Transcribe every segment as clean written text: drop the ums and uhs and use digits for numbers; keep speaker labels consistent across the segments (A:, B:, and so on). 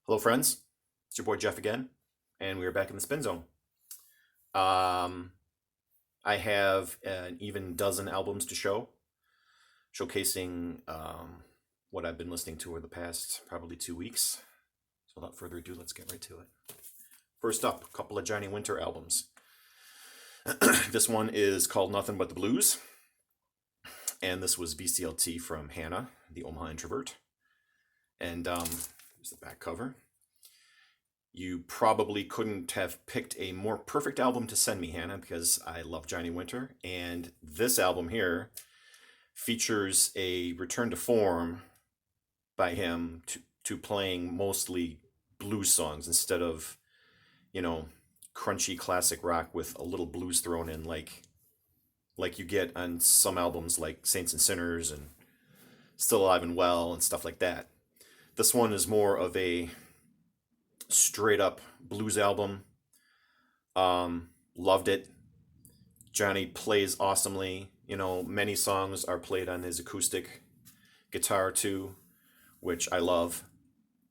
A: Hello, friends. It's your boy Jeff again, and we are back in the spin zone. Um, I have an even dozen albums to show, showcasing what I've been listening to over the past probably 2 weeks. So, without further ado, let's get right to it. First up, a couple of Johnny Winter albums. This one is called Nothing But the Blues, and this was VCLT from Hannah, the Omaha Introvert. And here's the back cover. You probably couldn't have picked a more perfect album to send me, Hannah, because I love Johnny Winter. And this album here features a return to form by him to playing mostly blues songs instead of, you know, crunchy classic rock with a little blues thrown in like you get on some albums like Saints and Sinners and Still Alive and Well and stuff like that. This one is more of a straight up blues album. Loved it. Johnny plays awesomely. You know, many songs are played on his acoustic guitar too, which I love.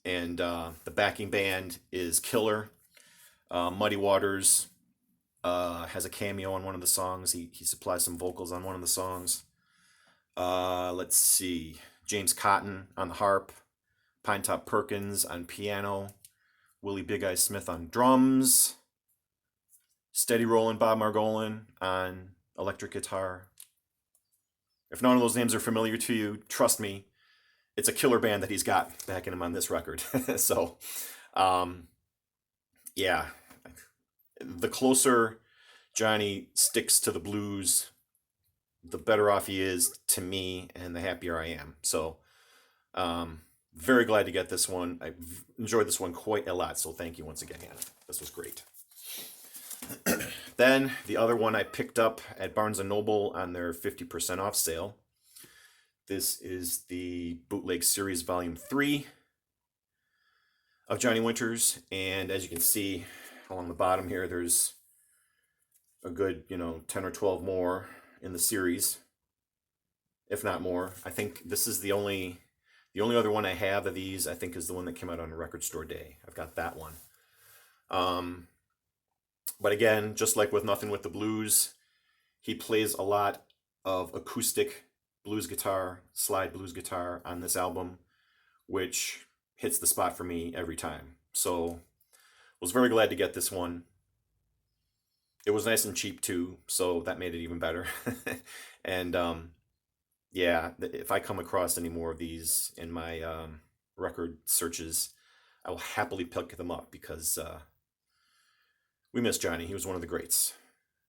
A: And the backing band is killer. Muddy Waters has a cameo on one of the songs. He supplies some vocals on one of the songs. Let's see. James Cotton on the harp. Pinetop Perkins on piano. Willie Big Eye Smith on drums. Steady Rollin' Bob Margolin on electric guitar. If none of those names are familiar to you, trust me, it's a killer band that he's got backing him on this record. So, yeah, the closer Johnny sticks to the blues, the better off he is to me, and the happier I am. So, very glad to get this one. I enjoyed this one quite a lot, so thank you once again, Hannah. This was great. Then the other one I picked up at Barnes & Noble on their 50% off sale. This is the Bootleg Series Volume 3 of Johnny Winters, and as you can see along the bottom here, there's a good, 10 or 12 more in the series, if not more. I think this is the only other one I have of these, I think, is the one that came out on Record Store Day. I've got that one. But again, just like with Nothing With the Blues, he plays a lot of acoustic blues guitar, slide blues guitar on this album, which hits the spot for me every time. So was very glad to get this one. It was nice and cheap too, so that made it even better. And yeah, if I come across any more of these in my record searches, I will happily pick them up because we miss Johnny. He was one of the greats.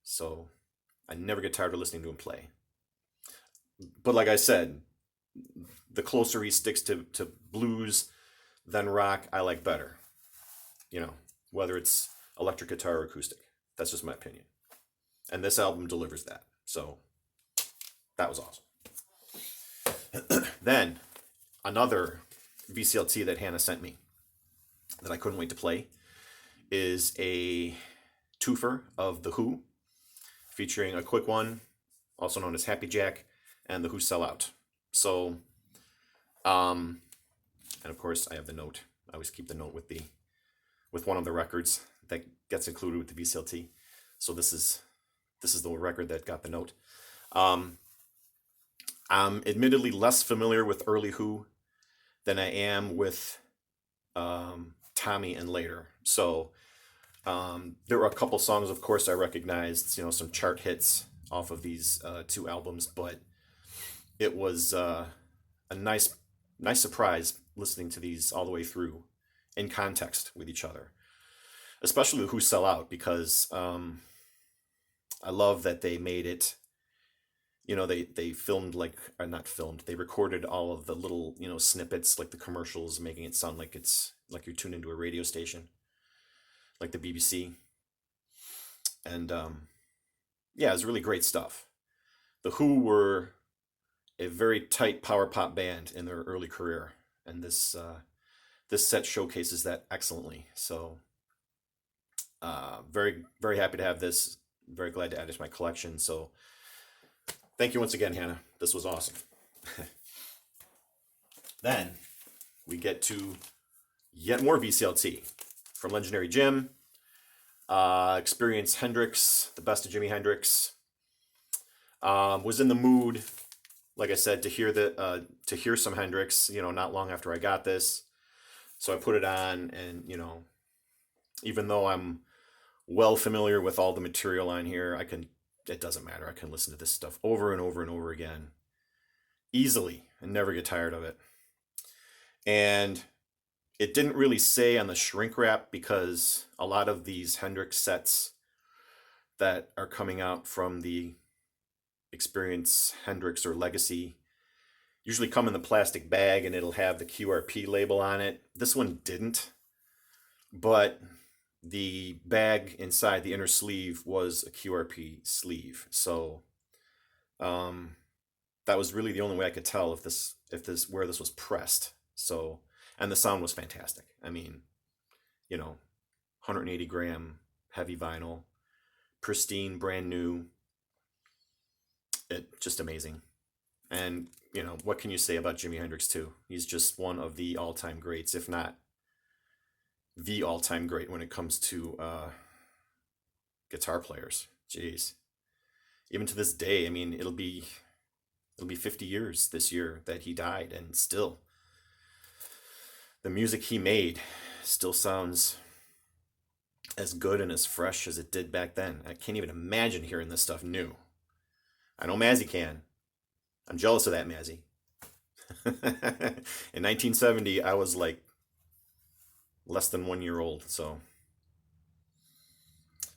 A: So I never get tired of listening to him play. But like I said, the closer he sticks to blues than rock, I like better. Whether it's electric guitar or acoustic. That's just my opinion. And this album delivers that. So that was awesome. Then another VCLT that Hannah sent me that I couldn't wait to play is a twofer of The Who, featuring a quick one, also known as Happy Jack, and The Who Sell Out. So, and of course I have the note. I always keep the note with one of the records that gets included with the VCLT. So this is the record that got the note. I'm admittedly less familiar with early Who than I am with Tommy and later. So there were a couple songs, of course, I recognized, some chart hits off of these two albums, but it was a nice surprise listening to these all the way through in context with each other, especially the Who Sell Out, because I love that they made it. They filmed not filmed. They recorded all of the little, snippets, like the commercials, making it sound like it's like you're tuned into a radio station, like the BBC. And yeah, it was really great stuff. The Who were a very tight power pop band in their early career, and this set showcases that excellently. So very, very happy to have this. Very glad to add it to my collection. So thank you once again, Hannah. This was awesome. Then we get to yet more VCLT from legendary Jim. Experienced Hendrix, the best of Jimi Hendrix. Was in the mood, like I said, to hear some Hendrix, not long after I got this. So I put it on, and even though I'm well familiar with all the material on here, it doesn't matter. I can listen to this stuff over and over and over again easily and never get tired of it. And it didn't really say on the shrink wrap, because a lot of these Hendrix sets that are coming out from the Experience Hendrix or Legacy usually come in the plastic bag, and it'll have the QRP label on it. This one didn't, but the bag inside the inner sleeve was a QRP sleeve. So that was really the only way I could tell where this was pressed. So, and the sound was fantastic. I mean, 180 gram heavy vinyl, pristine, brand new. It just amazing. And what can you say about Jimi Hendrix too? He's just one of the all-time greats, if not the all-time great when it comes to guitar players. Jeez. Even to this day, I mean, it'll be 50 years this year that he died, and still the music he made still sounds as good and as fresh as it did back then. I can't even imagine hearing this stuff new. I know Mazzy can. I'm jealous of that Mazzy. In 1970, I was like less than 1 year old, so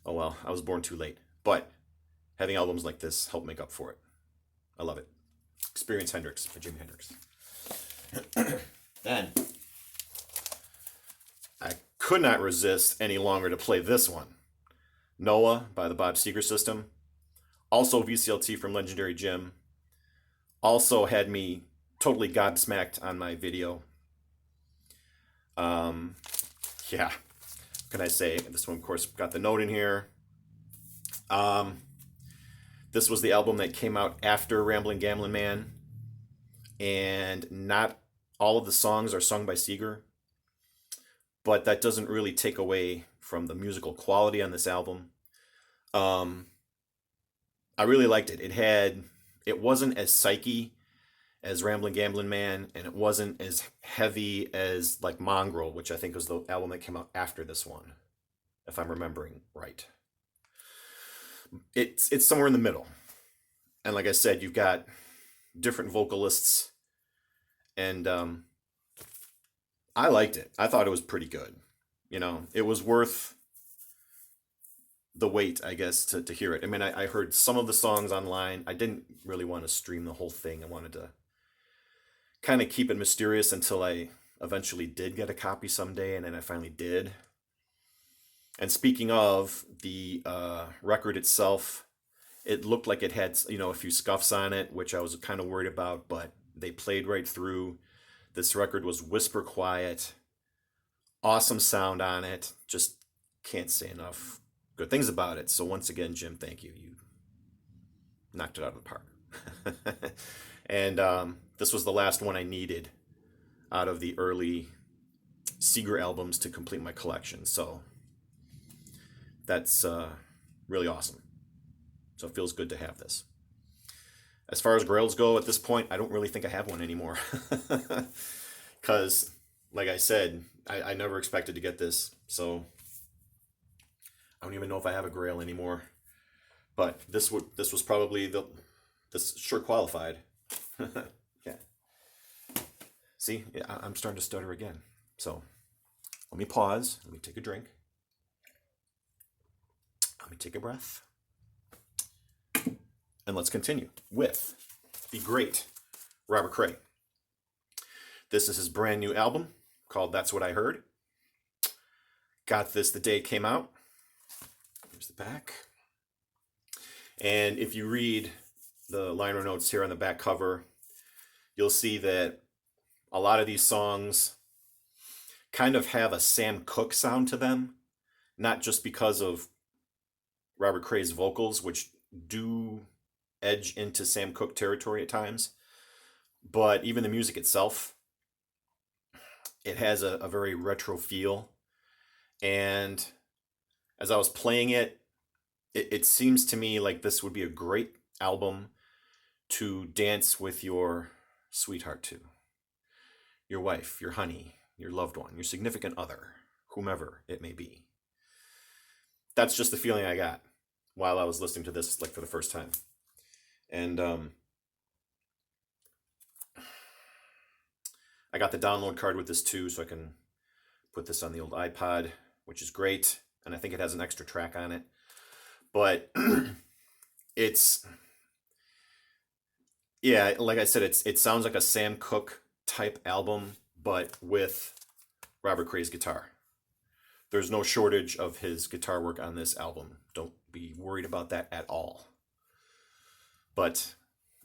A: oh well, I was born too late. But having albums like this help make up for it. I love it. Experience Hendrix by Jimi Hendrix. Then I could not resist any longer to play this one. Noah by the Bob Seger System. Also VCLT from legendary Jim. Also had me totally gobsmacked on my video. Yeah, what can I say? This one, of course, got the note in here. This was the album that came out after Ramblin' Gamblin' Man, and not all of the songs are sung by Seger, but that doesn't really take away from the musical quality on this album. I really liked it. It wasn't as psyche as Ramblin' Gamblin' Man, and it wasn't as heavy as like Mongrel, which I think was the album that came out after this one, if I'm remembering right. It's somewhere in the middle. And like I said, you've got different vocalists, and I liked it. I thought it was pretty good. It was worth the wait, I guess, to hear it. I mean, I heard some of the songs online. I didn't really want to stream the whole thing. I wanted to kind of keep it mysterious until I eventually did get a copy someday, and then I finally did. And speaking of the record itself, it looked like it had, a few scuffs on it, which I was kind of worried about, but they played right through. This record was whisper quiet, awesome sound on it. Just can't say enough good things about it. So once again, Jim, thank you. You knocked it out of the park. And this was the last one I needed out of the early Seger albums to complete my collection. So that's really awesome. So it feels good to have this. As far as grails go at this point, I don't really think I have one anymore. Because, like I said, I never expected to get this. So I don't even know if I have a grail anymore. But this was probably this sure qualified. Yeah. See, I'm starting to stutter again. So let me pause. Let me take a drink. Let me take a breath. And let's continue with the great Robert Cray. This is his brand new album called That's What I Heard. Got this the day it came out. Here's the back. And if you read the liner notes here on the back cover, you'll see that a lot of these songs kind of have a Sam Cooke sound to them, not just because of Robert Cray's vocals, which do edge into Sam Cooke territory at times, but even the music itself. It has a very retro feel. And as I was playing it, it seems to me like this would be a great album to dance with your sweetheart to, your wife, your honey, your loved one, your significant other, whomever it may be. That's just the feeling I got while I was listening to this like for the first time. And I got the download card with this too, so I can put this on the old iPod, which is great. And I think it has an extra track on it. But it's, yeah, like I said, it sounds like a Sam Cooke type album, but with Robert Cray's guitar. There's no shortage of his guitar work on this album. Don't be worried about that at all. But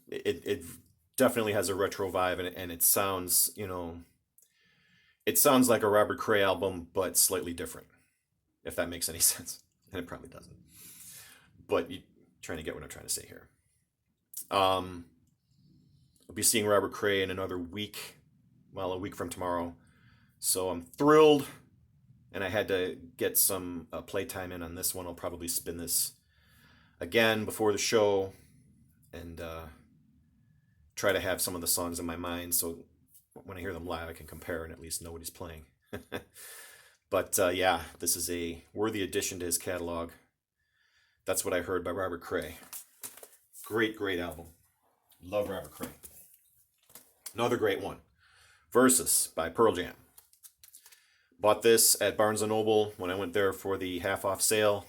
A: it definitely has a retro vibe, and it sounds, it sounds like a Robert Cray album, but slightly different, if that makes any sense. And it probably doesn't. But you're trying to get what I'm trying to say here. I'll be seeing Robert Cray in another week. Well, a week from tomorrow. So I'm thrilled. And I had to get some playtime in on this one. I'll probably spin this again before the show and try to have some of the songs in my mind so when I hear them live I can compare and at least know what he's playing. But yeah, this is a worthy addition to his catalog. That's what I heard by Robert Cray. Great, great album. Love Robert Cray. Another great one. Versus by Pearl Jam. Bought this at Barnes & Noble when I went there for the half-off sale.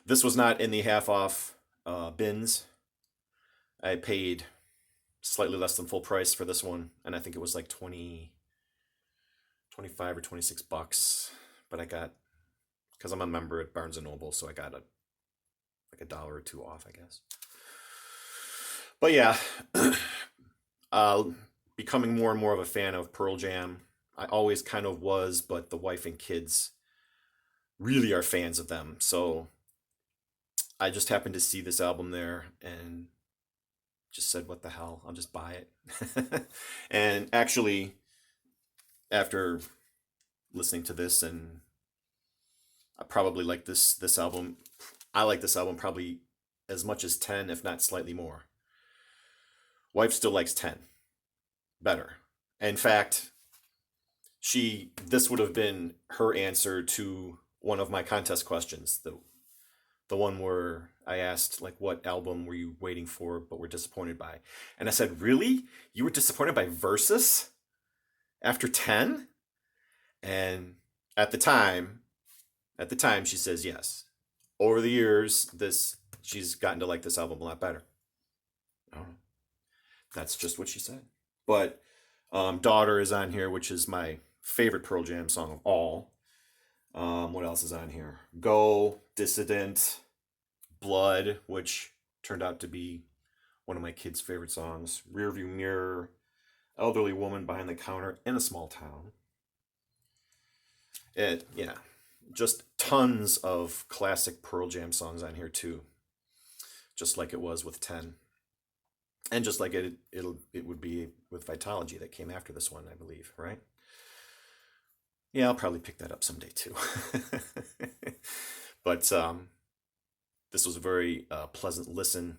A: This was not in the half-off bins. I paid slightly less than full price for this one, and I think it was like 25 or 26 bucks. But I got, because I'm a member at Barnes & Noble, so I got like $1 or $2 off, I guess. But yeah, becoming more and more of a fan of Pearl Jam. I always kind of was, but the wife and kids really are fans of them. So I just happened to see this album there and just said, what the hell? I'll just buy it. And actually, after listening to this, and I probably like this album. I like this album probably as much as 10, if not slightly more. Wife still likes 10 better. In fact, this would have been her answer to one of my contest questions, the one where I asked, like, what album were you waiting for but were disappointed by? And I said, really? You were disappointed by Versus after 10? And at the time, she says yes. Over the years, she's gotten to like this album a lot better. I don't know. That's just what she said. But Daughter is on here, which is my favorite Pearl Jam song of all. What else is on here? Go, Dissident, Blood, which turned out to be one of my kids' favorite songs. Rearview Mirror, Elderly Woman Behind the Counter, In a Small Town. Just tons of classic Pearl Jam songs on here too. Just like it was with 10. And just like it would be with Vitology that came after this one, I believe, right? Yeah, I'll probably pick that up someday too. But this was a very pleasant listen.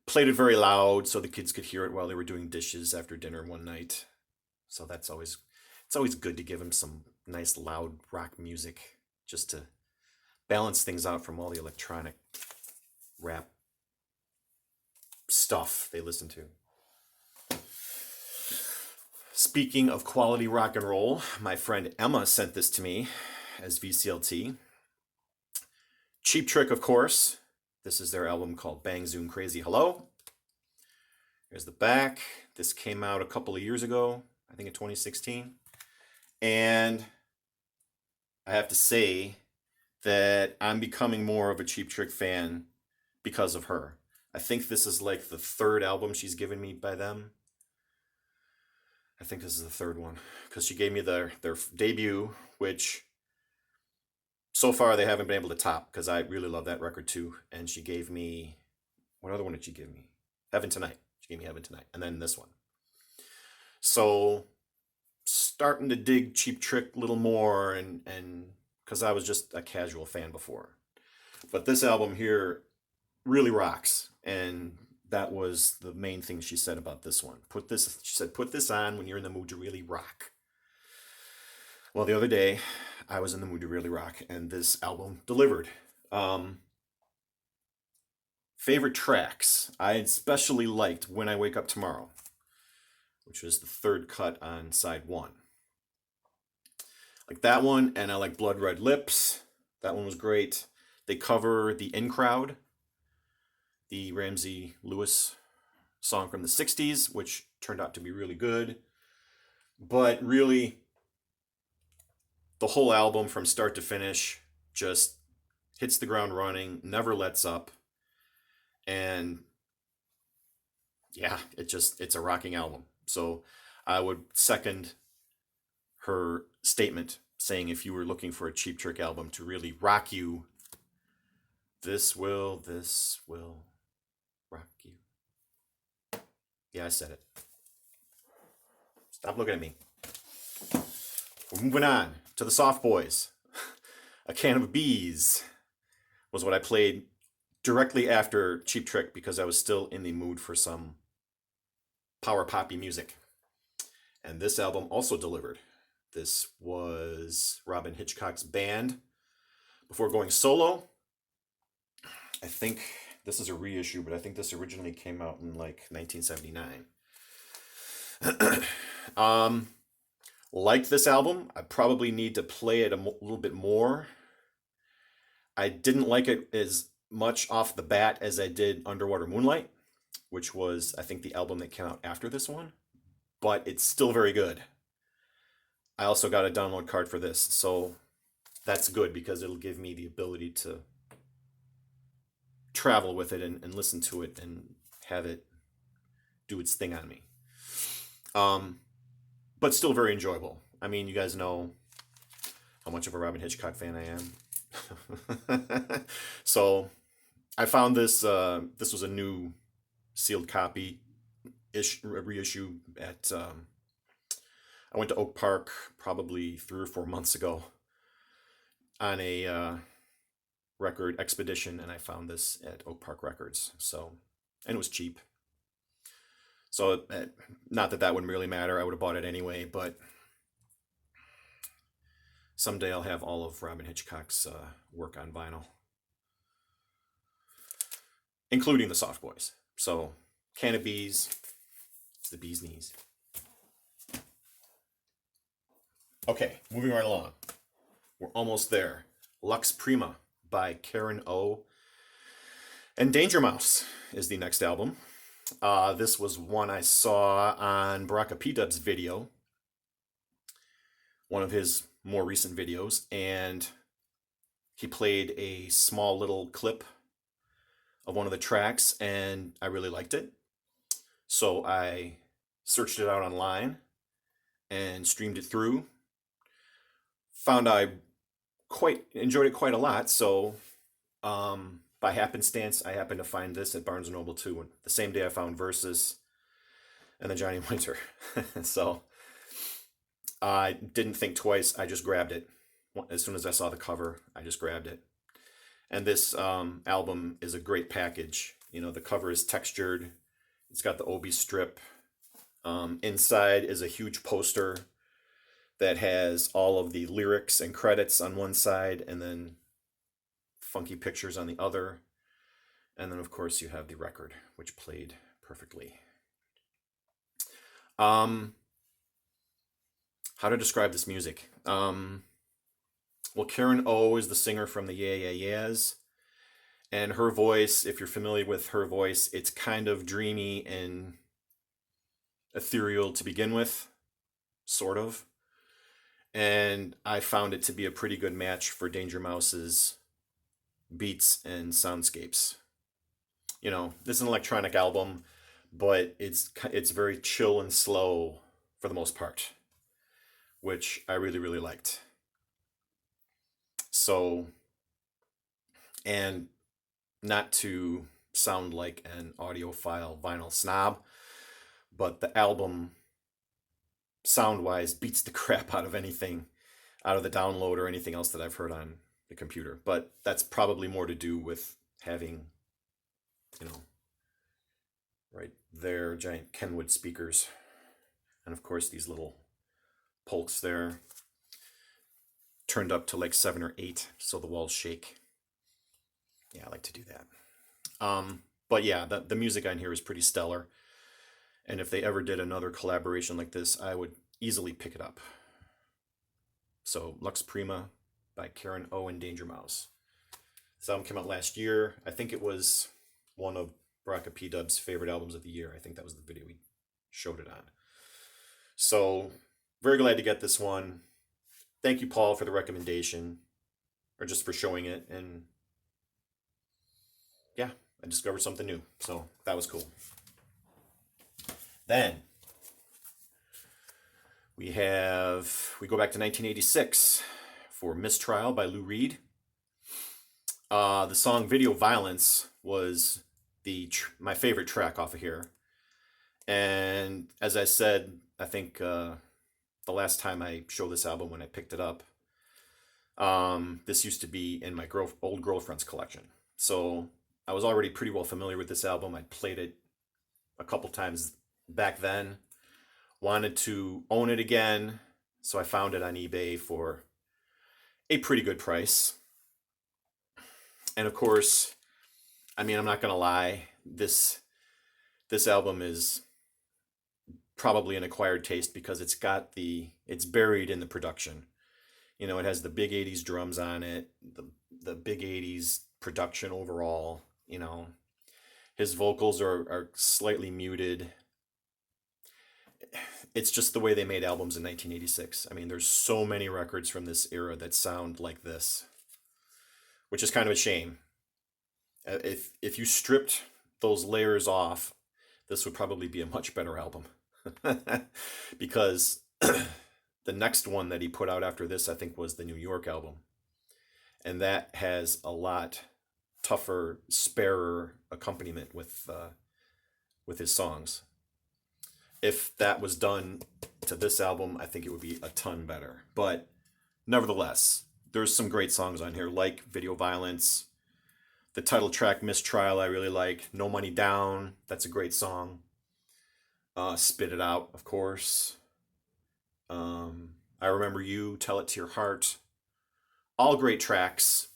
A: Played it very loud so the kids could hear it while they were doing dishes after dinner one night. So it's always good to give them some nice loud rock music just to balance things out from all the electronic rap stuff they listen to. Speaking of quality rock and roll, my friend Emma sent this to me as VCLT. Cheap Trick, of course. This is their album called Bang Zoom Crazy Hello. Here's the back. This came out a couple of years ago, I think in 2016. And I have to say that I'm becoming more of a Cheap Trick fan because of her. I think this is like the third album she's given me by them. I think this is the third one because she gave me their debut, which so far they haven't been able to top because I really love that record too. And she gave me, what other one did she give me? Heaven Tonight. She gave me Heaven Tonight. And then this one. So starting to dig Cheap Trick a little more, and because I was just a casual fan before. But this album here really rocks, and that was the main thing she said about this one. She said, put this on when you're in the mood to really rock. Well, the other day, I was in the mood to really rock, and this album delivered. Favorite tracks. I especially liked When I Wake Up Tomorrow, which was the third cut on side one. Like that one, and I like Blood Red Lips. That one was great. They cover The In Crowd, the Ramsey Lewis song from the 60s, which turned out to be really good. But really, the whole album from start to finish just hits the ground running, never lets up. And yeah, it's a rocking album. So I would second her statement saying if you were looking for a Cheap Trick album to really rock you, this will rock you. Yeah, I said it. Stop looking at me. We're moving on to the Soft Boys. A Can of Bees was what I played directly after Cheap Trick because I was still in the mood for some power poppy music. And this album also delivered. This was Robin Hitchcock's band before going solo. I think this is a reissue, but I think this originally came out in like 1979. Liked this album. I probably need to play it a little bit more. I didn't like it as much off the bat as I did Underwater Moonlight, which was, I think, the album that came out after this one. But it's still very good. I also got a download card for this, so that's good because it'll give me the ability to travel with it and listen to it and have it do its thing on me. But still very enjoyable. I mean, you guys know how much of a Robin Hitchcock fan I am. So I found this, this was a new sealed copy reissue at, I went to Oak Park probably 3 or 4 months ago on a record expedition, and I found this at Oak Park Records. So, and it was cheap. So, not that wouldn't really matter. I would have bought it anyway, but someday I'll have all of Robin Hitchcock's work on vinyl, including the Soft Boys. So, Can of Bees, it's the bee's knees. Okay, moving right along. We're almost there. Lux Prima by Karen O. And Danger Mouse is the next album. This was one I saw on Baraka P-Dub's video, one of his more recent videos, and he played a small little clip of one of the tracks, and I really liked it. So I searched it out online and streamed it through. Found I enjoyed it quite a lot, so by happenstance, I happened to find this at Barnes & Noble too. And the same day I found Versus and the Johnny Winter. So I didn't think twice. I just grabbed it. As soon as I saw the cover, I just grabbed it. And this album is a great package. You know, the cover is textured. It's got the Obi strip. Inside is a huge poster that has all of the lyrics and credits on one side, and then funky pictures on the other. And then, of course, you have the record, which played perfectly. How to describe this music? Well, Karen O is the singer from the Yeah Yeah Yeahs. And her voice, if you're familiar with her voice, it's kind of dreamy and ethereal to begin with, sort of. And I found it to be a pretty good match for Danger Mouse's beats and soundscapes. You know, this is an electronic album, but it's very chill and slow for the most part, which I really, really liked. So, and not to sound like an audiophile vinyl snob, but the album sound-wise beats the crap out of anything, out of the download or anything else that I've heard on the computer. But that's probably more to do with having, you know, right there, giant Kenwood speakers. And of course, these little Polks there, turned up to like 7 or 8, so the walls shake. Yeah, I like to do that. But yeah, the music on here is pretty stellar. And if they ever did another collaboration like this, I would easily pick it up. So Lux Prima by Karen O and Danger Mouse. This album came out last year. I think it was one of Baraka P. Dub's favorite albums of the year. I think that was the video we showed it on. So very glad to get this one. Thank you, Paul, for the recommendation, or just for showing it. And yeah, I discovered something new. So that was cool. Then we go back to 1986 for Mistrial by Lou Reed. The song Video Violence was my favorite track off of here. And as I said, I think the last time I showed this album when I picked it up, this used to be in my old girlfriend's collection. So I was already pretty well familiar with this album. I played it a couple times back then, wanted to own it again, so I found it on eBay for a pretty good price. And of course, I mean, I'm not gonna lie, this album is probably an acquired taste because it's buried in the production. You know, it has the big 80s drums on it, the big 80s production overall. You know, his vocals are slightly muted. It's just the way they made albums in 1986. I mean, there's so many records from this era that sound like this, which is kind of a shame. If you stripped those layers off, this would probably be a much better album. Because the next one that he put out after this, I think, was the New York album. And that has a lot tougher, sparer accompaniment with his songs. If that was done to this album, I think it would be a ton better. But nevertheless, there's some great songs on here, like Video Violence. The title track, Mistrial, I really like. No Money Down, that's a great song. Spit It Out, of course. I Remember You, Tell It to Your Heart. All great tracks.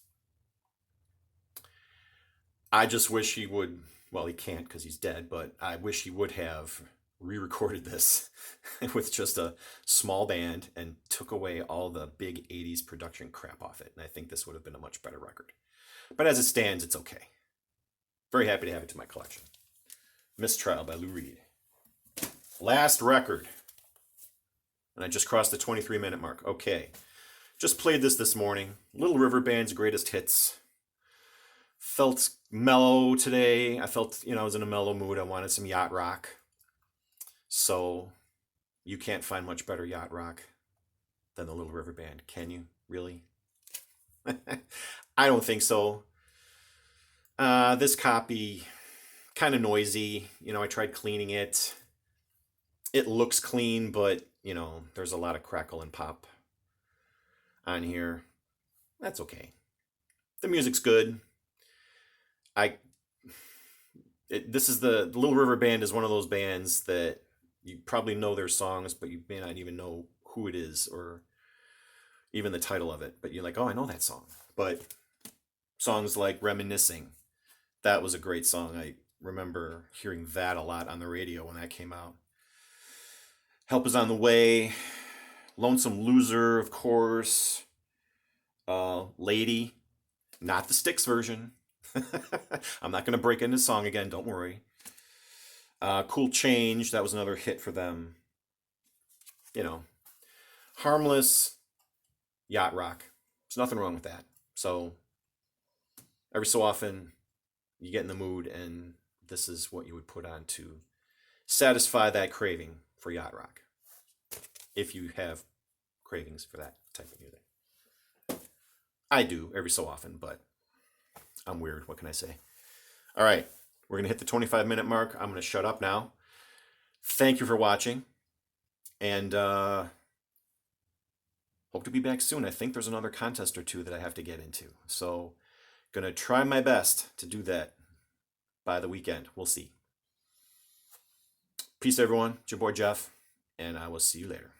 A: I just wish he would, well, he can't because he's dead, but I wish he would have re-recorded this with just a small band and took away all the big 80s production crap off it. And I think this would have been a much better record. But as it stands, it's okay. Very happy to have it to my collection. Mistrial by Lou Reed. Last record. And I just crossed the 23-minute mark. Okay. Just played this morning. Little River Band's Greatest Hits. Felt mellow today. I felt, I was in a mellow mood. I wanted some yacht rock. So you can't find much better yacht rock than the Little River Band, can you? Really? I don't think so. This copy, kind of noisy. I tried cleaning it. It looks clean, but, there's a lot of crackle and pop on here. That's okay. The music's good. This is the Little River Band is one of those bands that you probably know their songs, but you may not even know who it is or even the title of it. But you're like, oh, I know that song. But songs like Reminiscing, that was a great song. I remember hearing that a lot on the radio when that came out. Help Is on the Way, Lonesome Loser, of course. Lady, not the Styx version. I'm not going to break into song again, don't worry. Cool Change, that was another hit for them. Harmless, yacht rock. There's nothing wrong with that. So every so often you get in the mood and this is what you would put on to satisfy that craving for yacht rock. If you have cravings for that type of music. I do every so often, but I'm weird. What can I say? All right. We're going to hit the 25-minute mark. I'm going to shut up now. Thank you for watching. And hope to be back soon. I think there's another contest or two that I have to get into. So, gonna try my best to do that by the weekend. We'll see. Peace, everyone. It's your boy Jeff, and I will see you later.